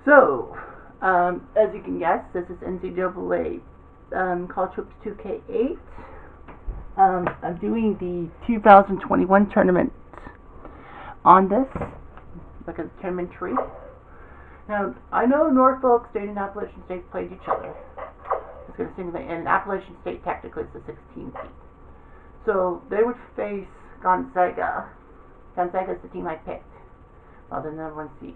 So, as you can guess, this is NCAA College Hoops 2K8. I'm doing the 2021 tournament on this. Look at the tournament tree. Now, I know Norfolk State and Appalachian State played each other. It's going to simulate, and Appalachian State technically is the 16th seed. So they would face Gonzaga. Gonzaga is the team I picked. Well, the number one seed.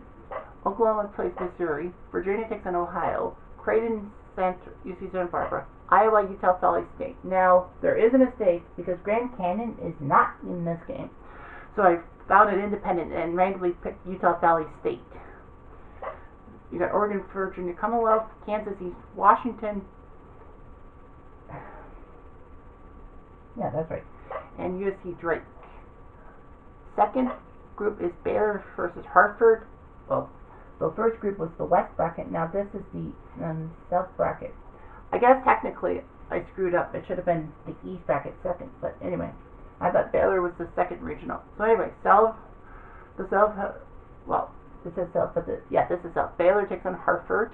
Oklahoma plays Missouri. Virginia takes on Ohio. Creighton, UC Santa Barbara. Iowa, Utah Valley State. Now, there is a mistake because Grand Canyon is not in this game. So I found it independent and randomly picked Utah Valley State. You got Oregon, Virginia, Commonwealth, Kansas, East Washington. Yeah, that's right. And USC Drake. Second group is Baylor versus Hartford. Well, the first group was the West bracket. Now this is the South bracket. I guess technically I screwed up. It should have been the East bracket second. But anyway, I thought Baylor was the second regional. So anyway, this is South, but this is South. Baylor takes on Hartford,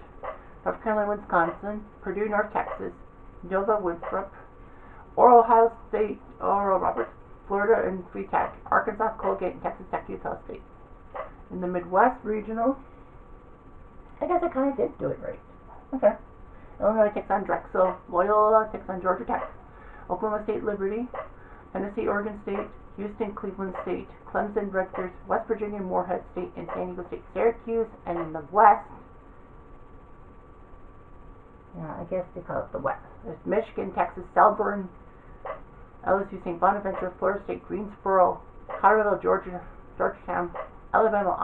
North Carolina, Wisconsin, Purdue, North Texas, Nova, Winthrop, Ohio State, Oral Roberts, Florida, and Free Tech, Arkansas, Colgate, and Texas Tech, Utah State. In the Midwest regional, I guess I kind of did do it right. Okay. Illinois takes on Drexel, Loyola takes on Georgia Tech, Oklahoma State, Liberty, Tennessee, Oregon State, Houston, Cleveland State, Clemson, Rutgers, West Virginia, Morehead State, and San Diego State, Syracuse. And in the West, I guess they call it the West. There's Michigan, Texas, Selborne, LSU, St. Bonaventure, Florida State, Greensboro, Colorado, Georgetown, Alabama,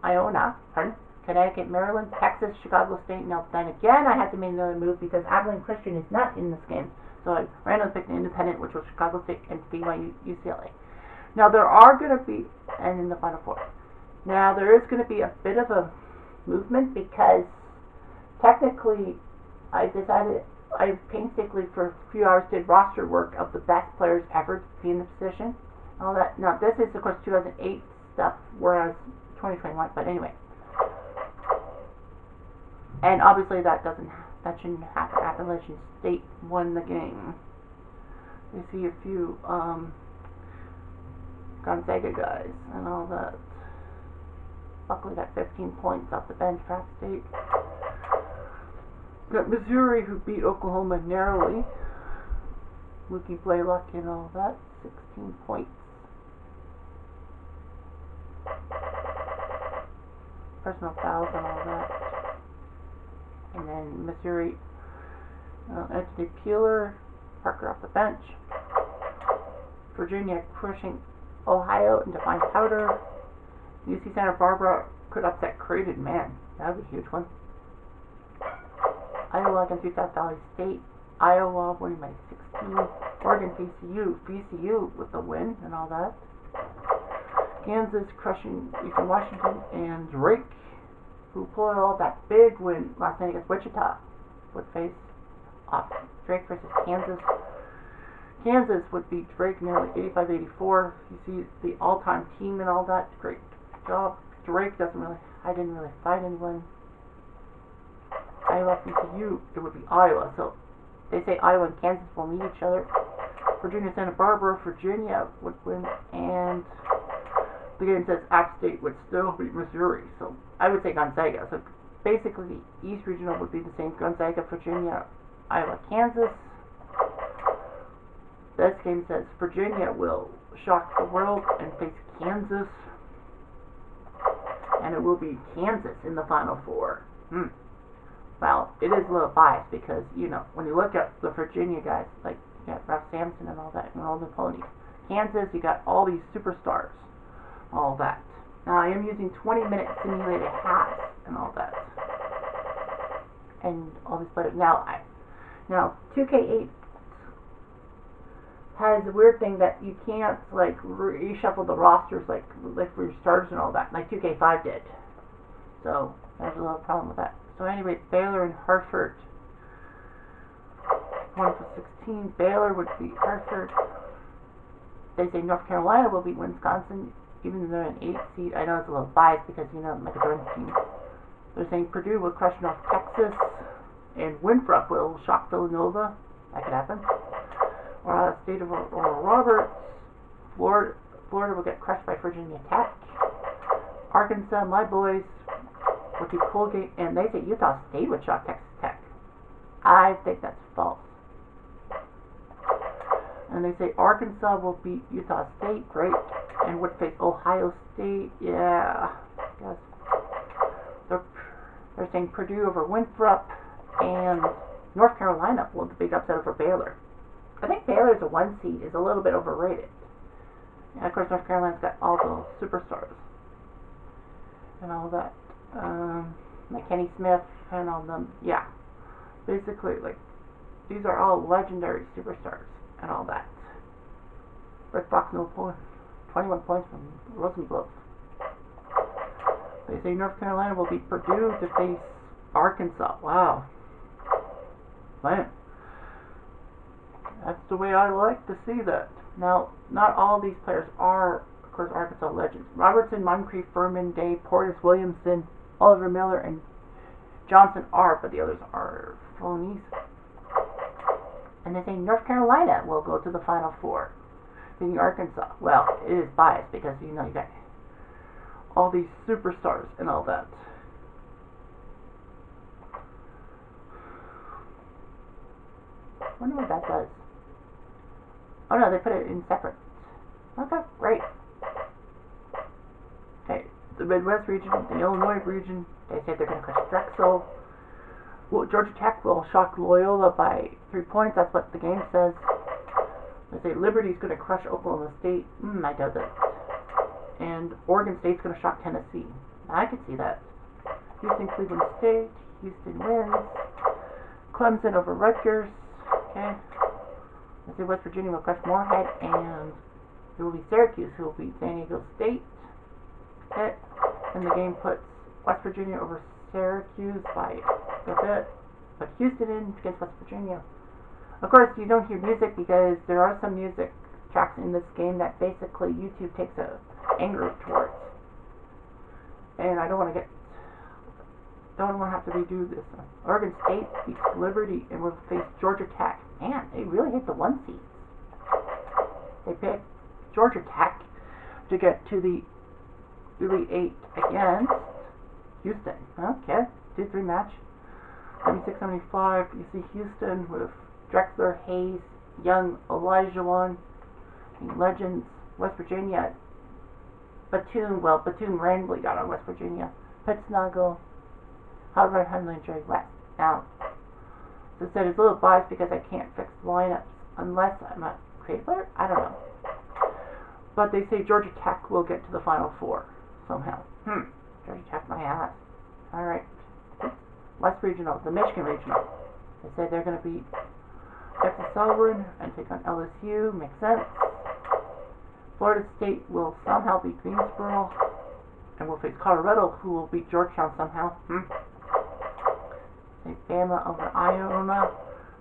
Iona, Connecticut, Maryland, Texas, Chicago State. Now then again, I had to make another move because Abilene Christian is not in this game. So I randomly picked an independent, which was Chicago State and BYU, UCLA. Now there are going to be, and in the Final Four. Now there is going to be a bit of a movement because technically I painstakingly for a few hours did roster work of the best players ever to be in the position. All that. Now this is of course 2008 stuff, whereas 2021. But anyway, and obviously that shouldn't happen. Appalachian State won the game. You see a few Gonzaga guys and all that. Buckley got 15 points off the bench for App State. Got Missouri, who beat Oklahoma narrowly. Mookie Blaylock and all that. 16 points. Personal fouls and all that. And then Missouri, Anthony Peeler, Parker off the bench. Virginia crushing Ohio into fine powder. UC Santa Barbara could upset Creighton. Man, that would be a huge one. Iowa against Utah Valley State. Iowa winning by 16. Oregon VCU with the win and all that. Kansas crushing Eastern Washington, and Drake, who pulled all that big win last night against Wichita, would face off. Drake versus Kansas. Kansas would beat Drake nearly 85-84. You see the all-time team and all that. Great job. Drake I didn't really find anyone. Iowa VCU, it would be Iowa. So they say Iowa and Kansas will meet each other. Virginia, Santa Barbara, Virginia would win, and the game says App State would still beat Missouri. So I would say Gonzaga. So basically, the East Regional would be the same. Gonzaga, Virginia, Iowa, Kansas. This game says Virginia will shock the world and face Kansas. And it will be Kansas in the Final Four. Well, it is a little biased because, when you look at the Virginia guys, like you got Ralph Sampson and all that, and all the ponies. Kansas, you got all these superstars. All that. Now I am using 20-minute simulated halves and all that. And all these players. Now 2K8 has a weird thing that you can't reshuffle the rosters like for your starters and all that, like 2K5 did. So there's a little problem with that. So anyway, Baylor and Hartford. 1 for 16. Baylor would beat Hartford. They say North Carolina will beat Wisconsin, even though they're an 8th seed. I know it's a little biased because Michael Jordan's team. They're saying Purdue will crush North Texas, and Winthrop will shock Villanova. That could happen. State of Oral Roberts. Florida will get crushed by Virginia Tech. Arkansas, my boys, will keep Colgate, and they say Utah State would shock Texas Tech. I think that's false. And they say Arkansas will beat Utah State, great, and would face Ohio State, yeah, yes. They're saying Purdue over Winthrop, and North Carolina will the big upset over Baylor. I think Baylor's a 1 seed is a little bit overrated. And of course, North Carolina's got all the superstars and all that. Like Kenny Smith and all them. Yeah, basically, like these are all legendary superstars and all that. Rick Fox, no point, 21 points from Rosenbluth. They say North Carolina will beat Purdue to face Arkansas. Wow. Man. That's the way I like to see that. Now, not all these players are, of course, Arkansas legends. Robertson, Moncrief, Furman, Day, Portis, Williamson, Oliver Miller, and Johnson are, but the others are phonies. And they say North Carolina will go to the Final Four, beating Arkansas. Well, it is biased because, you know, you got all these superstars and all that. I wonder what that does. Oh no, they put it in separate. Okay, great. Okay, the Midwest region, the Illinois region, they say they're going to crush Drexel. Well, Georgia Tech will shock Loyola by 3 points. That's what the game says. They say Liberty's going to crush Oklahoma State. I doubt that. And Oregon State's going to shock Tennessee. I could see that. Houston, Cleveland State. Houston wins. Clemson over Rutgers. Okay. Let's see, West Virginia will crush Moorhead, and it will be Syracuse who will beat San Diego State. Okay. And the game puts West Virginia over Syracuse by a bit. But Houston in against West Virginia. Of course, you don't hear music because there are some music tracks in this game that basically YouTube takes a anger towards. And I don't want to have to redo this. Oregon State beats Liberty and will face Georgia Tech. Man, they really hit the 1 seeds. They picked Georgia Tech to get to the Elite 8 against Houston. Okay, 2-3 match. 76-75. You see Houston with Drexler, Hayes, Young, Elijah legends. West Virginia, Batum randomly got on West Virginia. Pittsnuggle, Howard Hunley, and Jerry West. Now, as I said, it's a little biased because I can't fix the lineups unless I'm a creative player. I don't know. But they say Georgia Tech will get to the Final Four somehow. Georgia Tech, my ass. Alright. West Regional, the Michigan Regional. They say they're going to beat Texas Southern and take on LSU. Makes sense. Florida State will somehow beat Greensboro and will face Colorado, who will beat Georgetown somehow. Say Bama over Iona,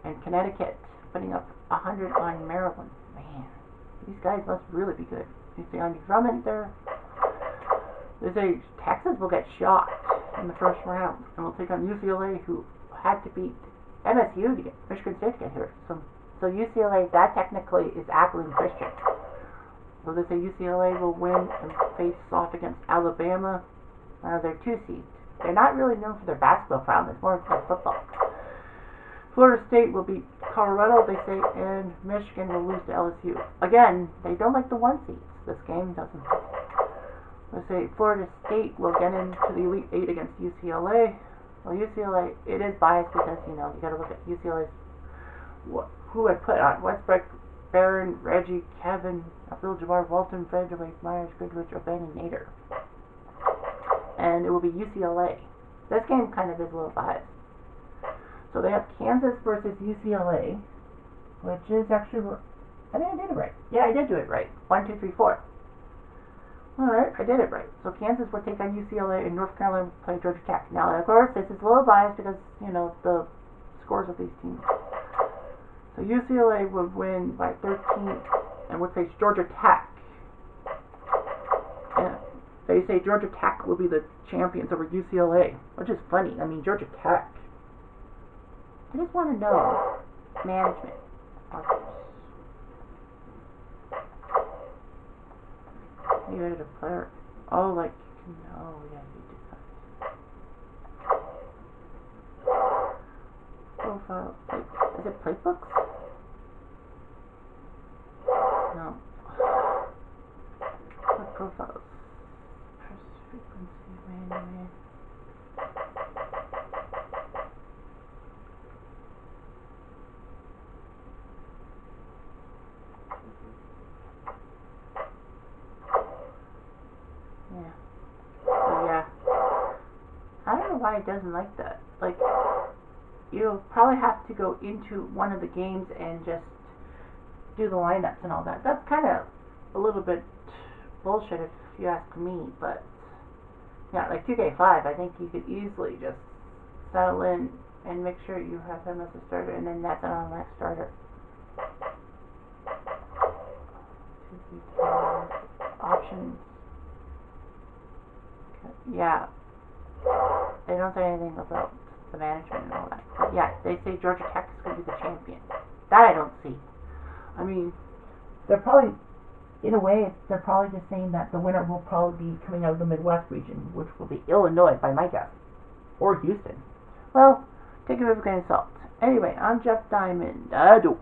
and Connecticut putting up 100 on Maryland. Man, these guys must really be good. You see Andy Drummond there. They say Texas will get shocked in the first round and will take on UCLA, who had to beat MSU to get Michigan State to get here. So UCLA, that technically is Abilene Christian. So they say UCLA will win and face off against Alabama. They're 2 seeds. They're not really known for their basketball prowess, it's more for their football. Florida State will beat Colorado, they say, and Michigan will lose to LSU. Again, they don't like the 1 seeds. This game doesn't. They say Florida State will get into the Elite 8 against UCLA. Well, UCLA, it is biased because, you know, you got to look at UCLA's, who had put on Westbrook, Barron, Reggie, Kevin, Abdul-Jabbar, Walton, Frederick, Myers, Goodrich, O'Bannon, Nader. And it will be UCLA. This game kind of is a little biased. So they have Kansas versus UCLA, which is actually, I think I did it right. Yeah, I did do it right. 1, 2, 3, 4. Alright, I did it right. So Kansas will take on UCLA and North Carolina will play Georgia Tech. Now, of course, this is a little biased because, you know, the scores of these teams. So UCLA would win by 13 and would face Georgia Tech. And They say Georgia Tech will be the champions over UCLA, which is funny. I mean, Georgia Tech. I just want to know management. You edit a player. Oh, like, no, yeah, you do that. Profile. Is it playbooks? No. What profiles? Press frequency, random. Yeah. So yeah. I don't know why it doesn't like that. Like, you'll probably have to go into one of the games and just do the lineups and all that. That's kind of a little bit bullshit if you ask me, but yeah, like 2K5, I think you could easily just settle in and make sure you have him as a starter, and then that's an automatic starter. Options. Yeah. They don't say anything about the management and all that. But yeah, they say Georgia Tech is going to be the champion. That I don't see. I mean, they're probably, in a way, they're probably just saying that the winner will probably be coming out of the Midwest region, which will be Illinois, by my guess. Or Houston. Well, take it with a grain of salt. Anyway, I'm Jeff Diamond. Adieu.